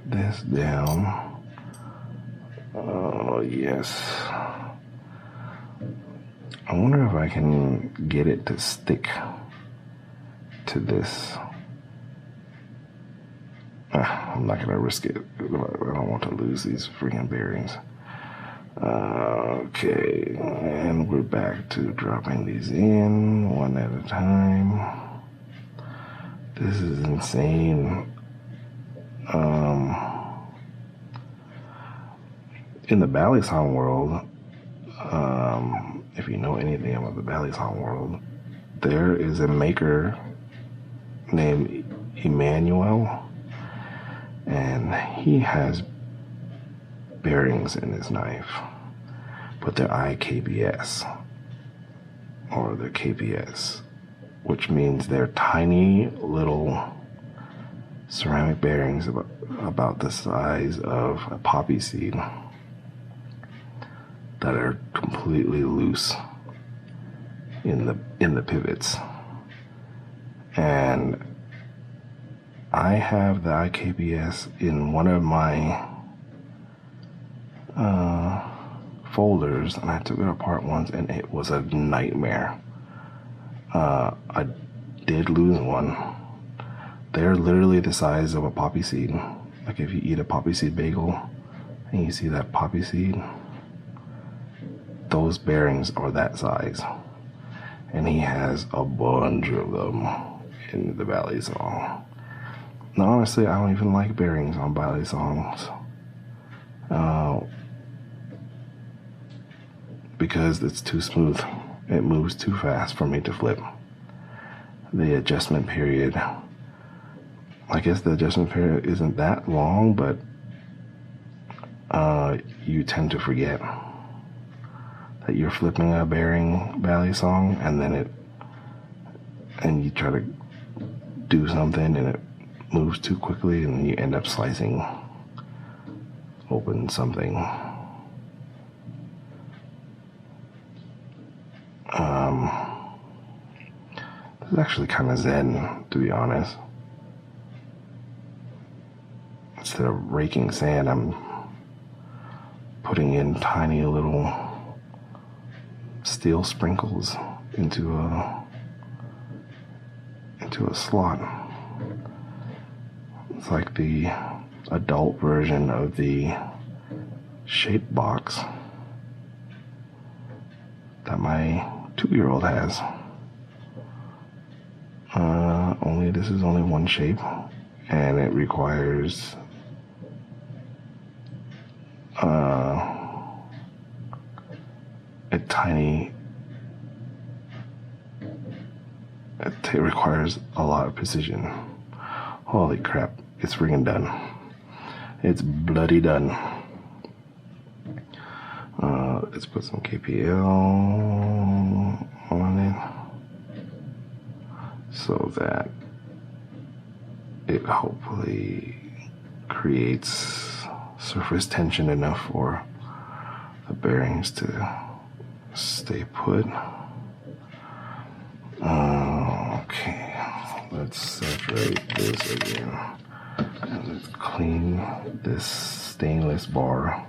this down. Oh, yes. I wonder if I can get it to stick to this. I'm not going to risk it. I don't want to lose these freaking bearings. Okay, and we're back to dropping these in one at a time. This is insane. In the Balisong world, if you know anything about the Balisong world, there is a maker named Emmanuel, and he has bearings in his knife, but they're IKBS, or they're KPS, which means they're tiny little ceramic bearings about the size of a poppy seed that are completely loose in the pivots. And I have the IKBS in one of my folders, and I took it apart once, and it was a nightmare. I did lose one. They're literally the size of a poppy seed. Like if you eat a poppy seed bagel and you see that poppy seed, those bearings are that size. And he has a bunch of them in the Balisong. Now, honestly, I don't even like bearings on Balisongs. Because it's too smooth. It moves too fast for me to flip. The adjustment period, I guess the adjustment period isn't that long, but you tend to forget that you're flipping a bearing Balisong, and you try to do something and it moves too quickly, and you end up slicing open something. This is actually kind of zen, to be honest. Instead of raking sand, I'm putting in tiny little steel sprinkles into a slot. It's like the adult version of the shape box that my 2-year-old has. Only this is only one shape, and it requires it requires a lot of precision. Holy crap, it's freaking done. It's bloody done. Let's put some KPL on it so that it hopefully creates surface tension enough for the bearings to stay put. Okay, let's separate this again, and let's clean this stainless bar.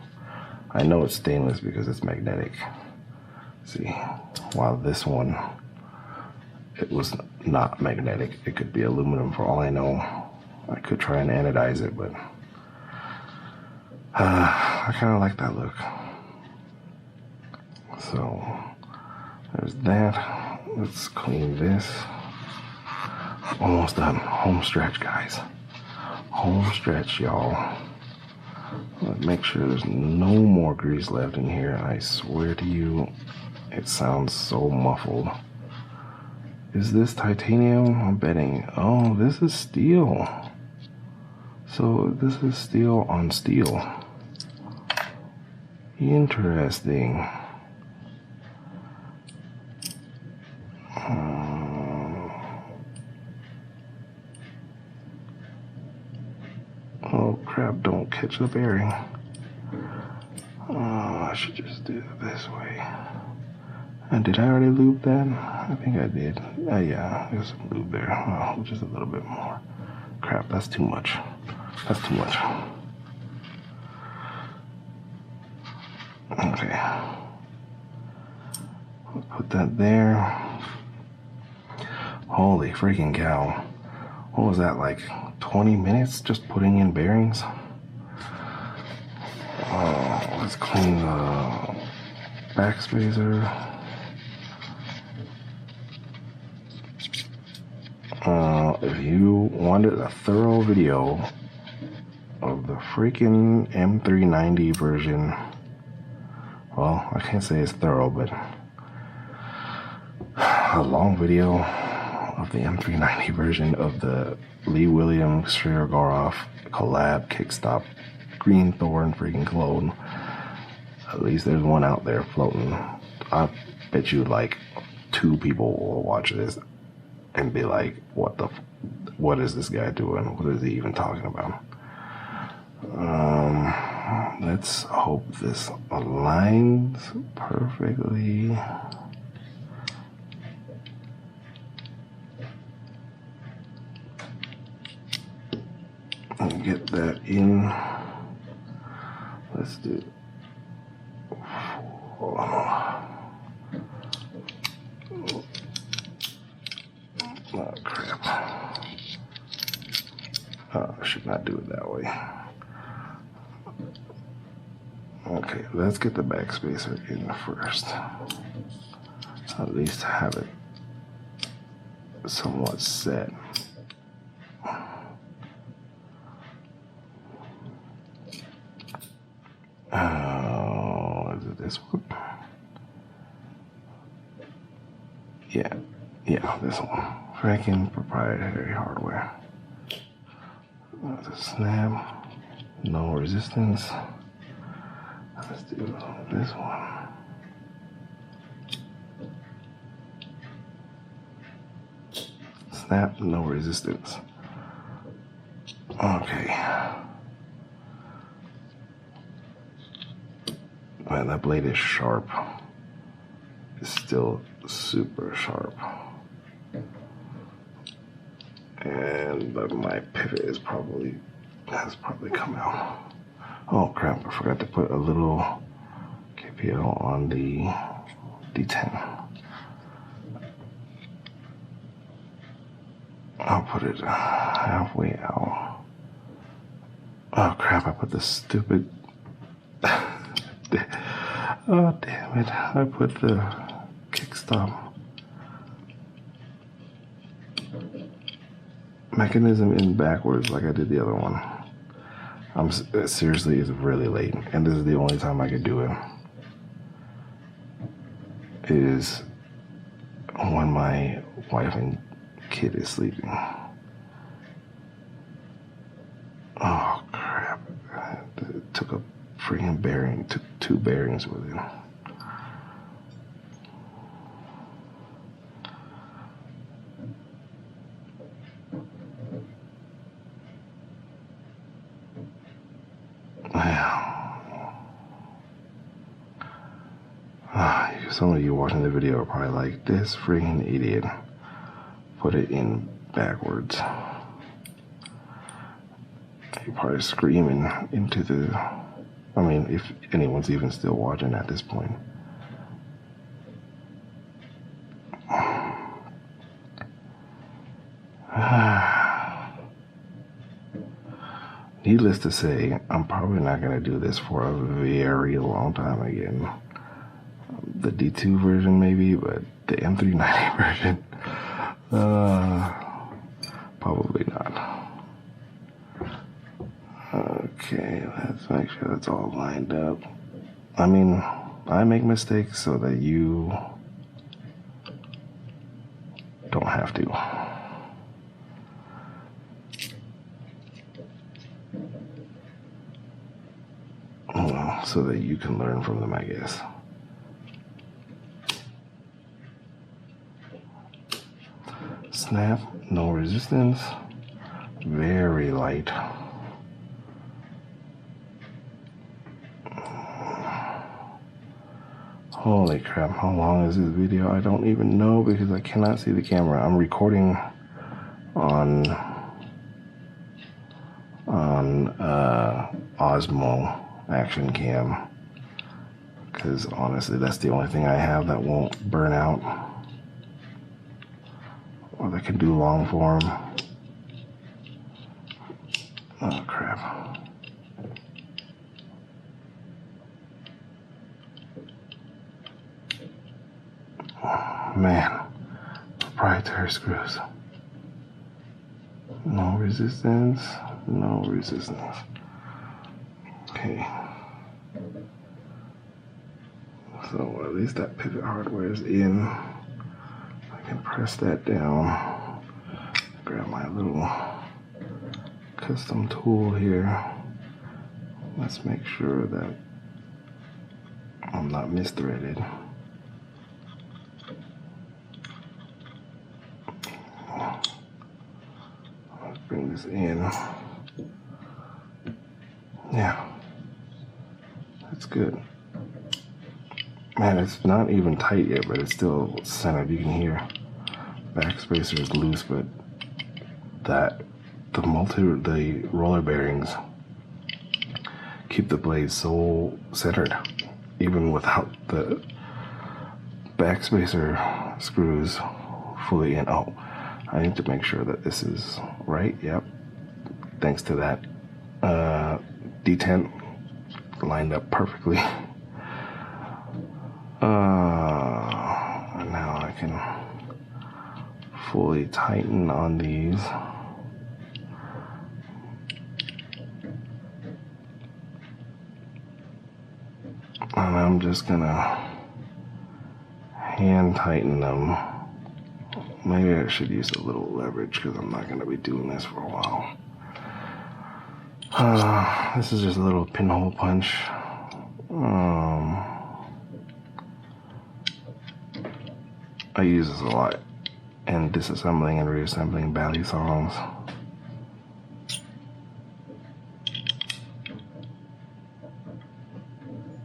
I know it's stainless because it's magnetic. See, while this one, it was not magnetic. It could be aluminum for all I know. I could try and anodize it, but I kind of like that look. So there's that. Let's clean this. Almost done. Home stretch, guys. Home stretch, y'all. Let's make sure there's no more grease left in here. I swear to you, it sounds so muffled. Is this titanium? I'm betting. Oh, this is steel. So this is steel on steel. Interesting. Oh crap, don't catch the bearing. Oh should just do it this way. And did I already lube that? I think I did. Yeah, there's some lube there. Oh, just a little bit more. Crap, that's too much. That's too much. Okay. Let's put that there. Holy freaking cow. What was that, like 20 minutes just putting in bearings? Let's clean the backspacer. If you wanted a thorough video of the freaking M390 version, well, I can't say it's thorough, but a long video of the M390 version of the Lee Williams Shirogorov collab Kickstop green Thorn freaking clone. At least there's one out there floating. I bet you like 2 people will watch this and be like, what is this guy doing? What is he even talking about? Let's hope this aligns perfectly. And get that in. Let's do. Oh crap. I should not do it that way. Okay, let's get the backspacer in first. At least have it somewhat set. Is it this one? Yeah, this one. Freaking proprietary hardware. The snap, no resistance. Let's do this one. Snap, no resistance. Okay. Man, that blade is sharp. It's still super sharp. And my pivot has probably come out. Oh crap, I forgot to put a little KPL on the Detent. I'll put it halfway out. Oh crap, I put the stupid... Oh damn it, I put the Kickstop mechanism in backwards like I did the other one. Seriously, it's really late, and this is the only time I could do it. Is when my wife and kid is sleeping. Oh crap! It took a freaking bearing, took 2 bearings with it. Some of you watching the video are probably like, this freaking idiot put it in backwards. You're probably screaming into the... I mean, if anyone's even still watching at this point. Needless to say, I'm probably not going to do this for a very long time again. The D2 version maybe, but the M390 version, probably not. Okay, let's make sure that's all lined up. I mean, I make mistakes so that you don't have to. Well, so that you can learn from them, I guess. Snap, no resistance, very light. Holy crap, how long is this video? I don't even know because I cannot see the camera. I'm recording on Osmo Action Cam because honestly that's the only thing I have that won't burn out or that can do long form. Oh crap. Man, proprietary screws. No resistance, no resistance. Okay. So at least that pivot hardware is in. I can press that down. Grab my little custom tool here. Let's make sure that I'm not misthreaded. Let's bring this in. Yeah, that's good. Man, it's not even tight yet, but it's still centered. You can hear backspacer is loose, but the roller bearings keep the blade so centered, even without the backspacer screws fully in. Oh, I need to make sure that this is right. Yep. Thanks to that Detent lined up perfectly. Now I can fully tighten on these. And I'm just gonna hand tighten them. Maybe I should use a little leverage because I'm not gonna be doing this for a while. This is just a little pinhole punch. I use this a lot in disassembling and reassembling ballet songs.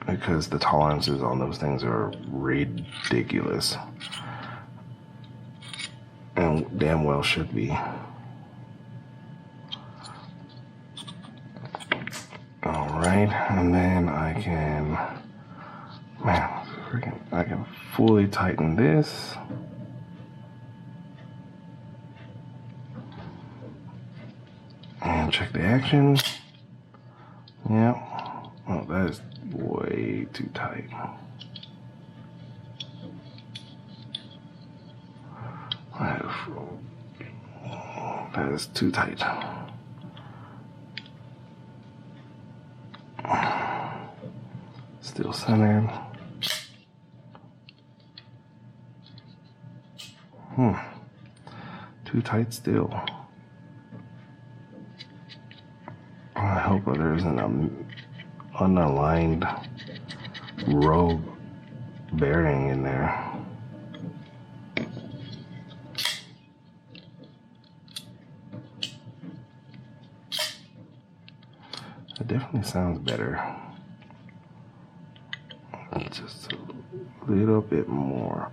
Because the tolerances on those things are ridiculous. And damn well should be. Alright, and then I can, I can fully tighten this. And check the action. Yep. Oh, that is way too tight. That is too tight. Still centered. Too tight still. I hope there isn't an unaligned rogue bearing in there. It definitely sounds better. Just a little bit more.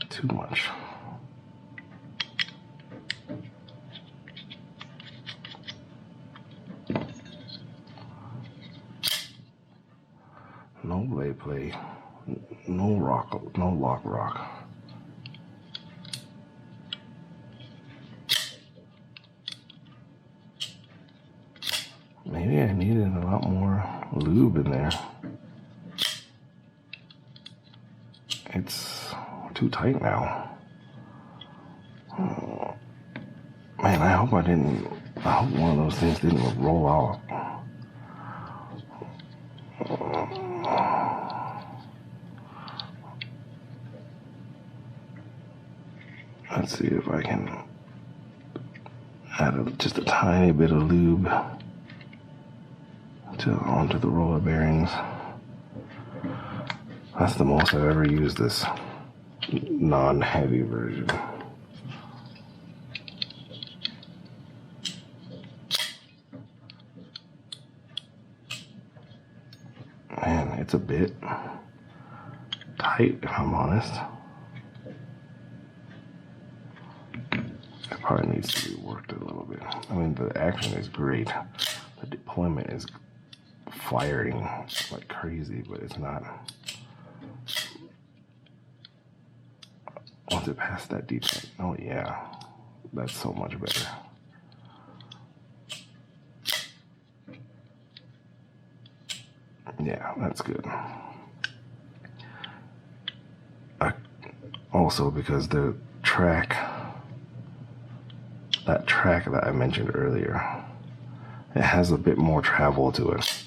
Too much. No blade play. No lock rock. Maybe I needed a lot more lube in there. It's too tight now. Oh, man, I hope one of those things didn't roll out. Let's see if I can add just a tiny bit of lube onto the roller bearings. That's the most I've ever used this non-heavy version. it's a bit tight, if I'm honest. It probably needs to be worked a little bit. I mean, the action is great. The deployment is firing like crazy, but it's not. Once it passed that detent, oh yeah, that's so much better. Yeah, that's good. Also, because the track, that track that I mentioned earlier, it has a bit more travel to it.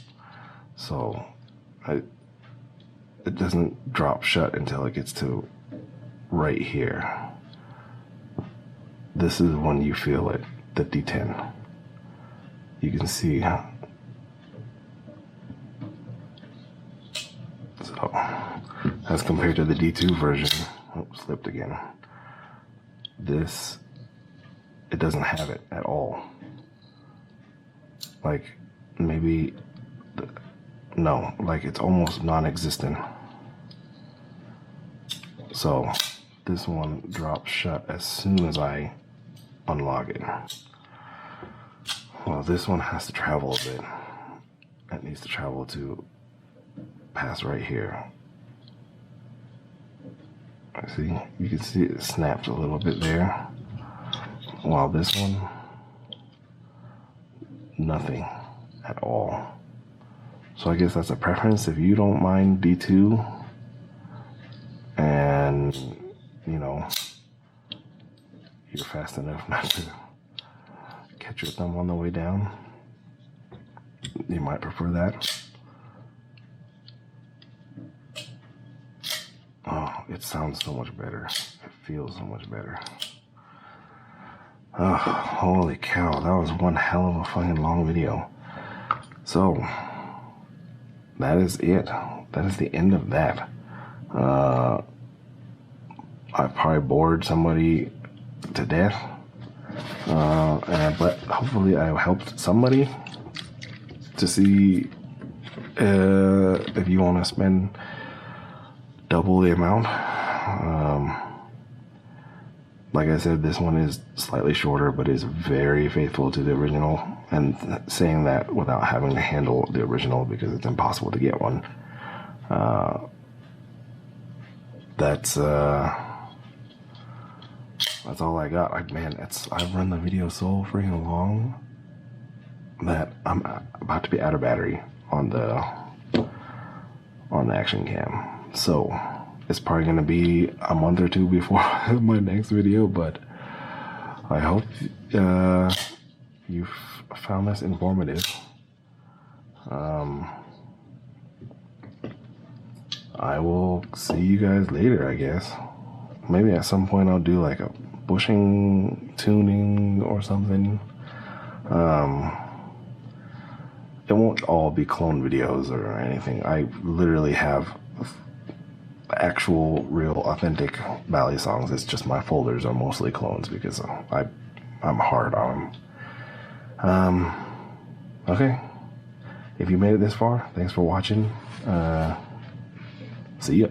So it doesn't drop shut until it gets to right here. This is when you feel it, the D10. You can see. So, as compared to the D2 version, oh, slipped again. This, it doesn't have it at all. Like, maybe, no, like it's almost non-existent. So, this one drops shut as soon as I unlock it. Well, this one has to travel a bit. It needs to travel to pass right here. See, you can see it snapped a little bit there. While this one, nothing at all. So I guess that's a preference. If you don't mind D2 and, you know, you're fast enough not to catch your thumb on the way down, you might prefer that. Oh, it sounds so much better. It feels so much better. Oh, holy cow, that was one hell of a fucking long video. So, that is it. That is the end of that. I probably bored somebody to death. But hopefully I helped somebody to see if you want to spend double the amount. Like I said, this one is slightly shorter, but is very faithful to the original. And saying that without having to handle the original because it's impossible to get one. That's all I got. I've run the video so freaking long that I'm about to be out of battery on the action cam. So it's probably going to be a month or two before my next video, but I hope you've found this informative. I will see you guys later, I guess. Maybe at some point I'll do like a bushing tuning or something. It won't all be clone videos or anything. I literally have actual, real, authentic Valley songs. It's just my folders are mostly clones because I'm hard on them. Okay. If you made it this far, thanks for watching. See ya.